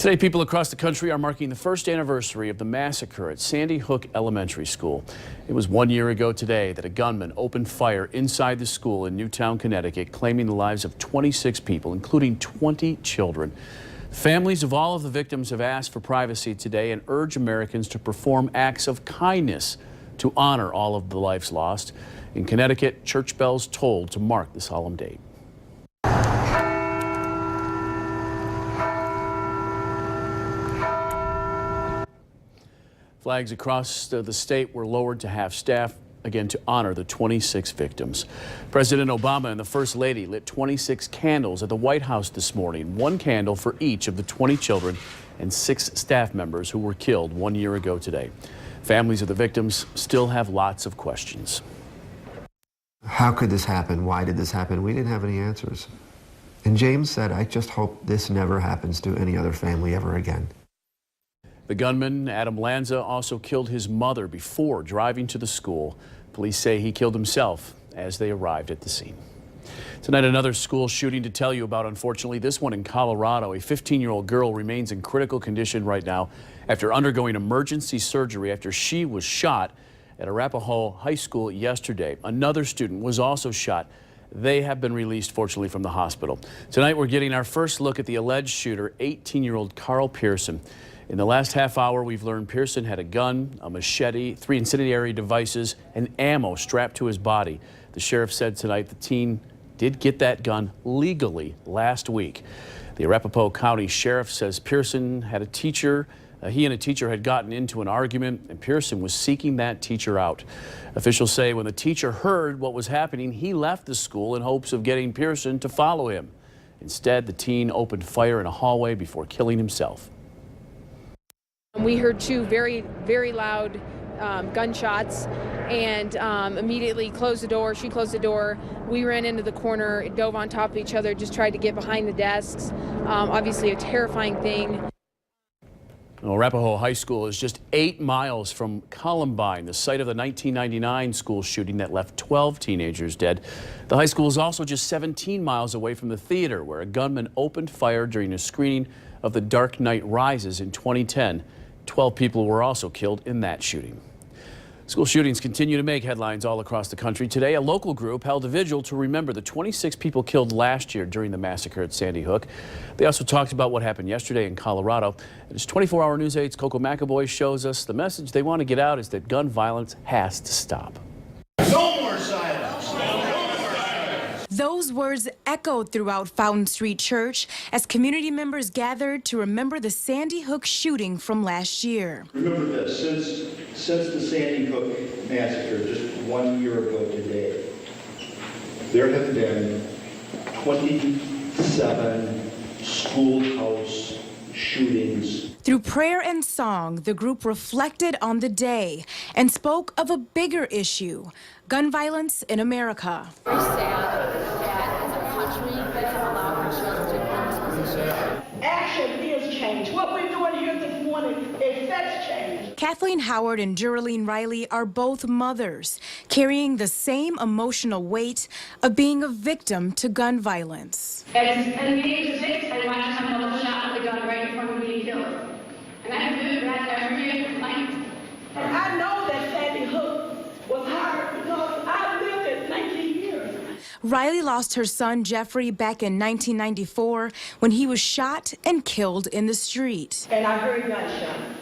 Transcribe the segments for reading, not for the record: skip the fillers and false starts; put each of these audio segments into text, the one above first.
Today, people across the country are marking the first anniversary of the massacre at Sandy Hook Elementary School. It was 1 year ago today that a gunman opened fire inside the school in Newtown, Connecticut, claiming the lives of 26 people, including 20 children. Families of all of the victims have asked for privacy today and urge Americans to perform acts of kindness to honor all of the lives lost. In Connecticut, church bells tolled to mark the solemn date. Flags across the state were lowered to half-staff, again to honor the 26 victims. President Obama and the First Lady lit 26 candles at the White House this morning, one candle for each of the 20 children and 6 staff members who were killed 1 year ago today. Families of the victims still have lots of questions. How could this happen? Why did this happen? We didn't have any answers. And James said, I just hope this never happens to any other family ever again. The gunman, Adam Lanza, also killed his mother before driving to the school. Police say he killed himself as they arrived at the scene. Tonight, another school shooting to tell you about, unfortunately, this one in Colorado. A 15-year-old girl remains in critical condition right now after undergoing emergency surgery after she was shot at Arapahoe High School yesterday. Another student was also shot. They have been released, fortunately, from the hospital. Tonight, we're getting our first look at the alleged shooter, 18-year-old Carl Pearson. In the last half hour, we've learned Pearson had a gun, a machete, 3 incendiary devices, and ammo strapped to his body. The sheriff said tonight the teen did get that gun legally last week. The Arapahoe County Sheriff says Pearson had a teacher. He and a teacher had gotten into an argument, and Pearson was seeking that teacher out. Officials say when the teacher heard what was happening, he left the school in hopes of getting Pearson to follow him. Instead, the teen opened fire in a hallway before killing himself. We heard 2 very, very loud gunshots and immediately closed the door. She closed the door. We ran into the corner, dove on top of each other, just tried to get behind the desks. Obviously a terrifying thing. Well, Arapahoe High School is just 8 miles from Columbine, the site of the 1999 school shooting that left 12 teenagers dead. The high school is also just 17 miles away from the theater where a gunman opened fire during a screening of The Dark Knight Rises in 2010. 12 people were also killed in that shooting. School shootings continue to make headlines all across the country. Today, a local group held a vigil to remember the 26 people killed last year during the massacre at Sandy Hook. They also talked about what happened yesterday in Colorado. And as 24-hour News 8's Coco McAvoy shows us, the message they want to get out is that gun violence has to stop. No more silence! Those words echoed throughout Fountain Street Church as community members gathered to remember the Sandy Hook shooting from last year. Remember this, since the Sandy Hook massacre just 1 year ago today, there have been 27 schoolhouse shootings. Through prayer and song, the group reflected on the day and spoke of a bigger issue, gun violence in America. Very sad that as a country we have allowed our children to be in this position. Action is change. What we're doing here this morning affects change. Kathleen Howard and Geraldine Riley are both mothers, carrying the same emotional weight of being a victim to gun violence. At the age of 6, I watched my mother shot with a gun right in front of me and killed. And I have lived that every day of my life. And I know that Sandy Hook was hard because I lived it 19 years. Riley lost her son Jeffrey back in 1994 when he was shot and killed in the street. And I heard gunshots.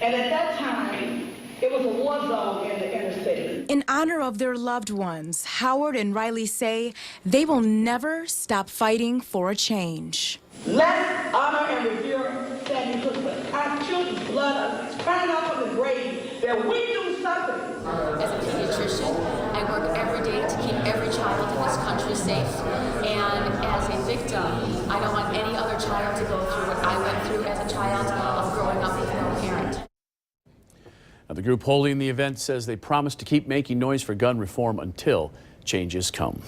And at that time, it was a war zone in the inner city. In honor of their loved ones, Howard and Riley say they will never stop fighting for a change. Let's honor and revere Sandy Hook. Our children's blood is crying out from the grave that we do something. As a pediatrician, I work every day to keep every child in this country safe. And as a victim, I don't want any other child to go through what I went through as a child of growing up with no parent. Now, the group holding the event says they promise to keep making noise for gun reform until changes come.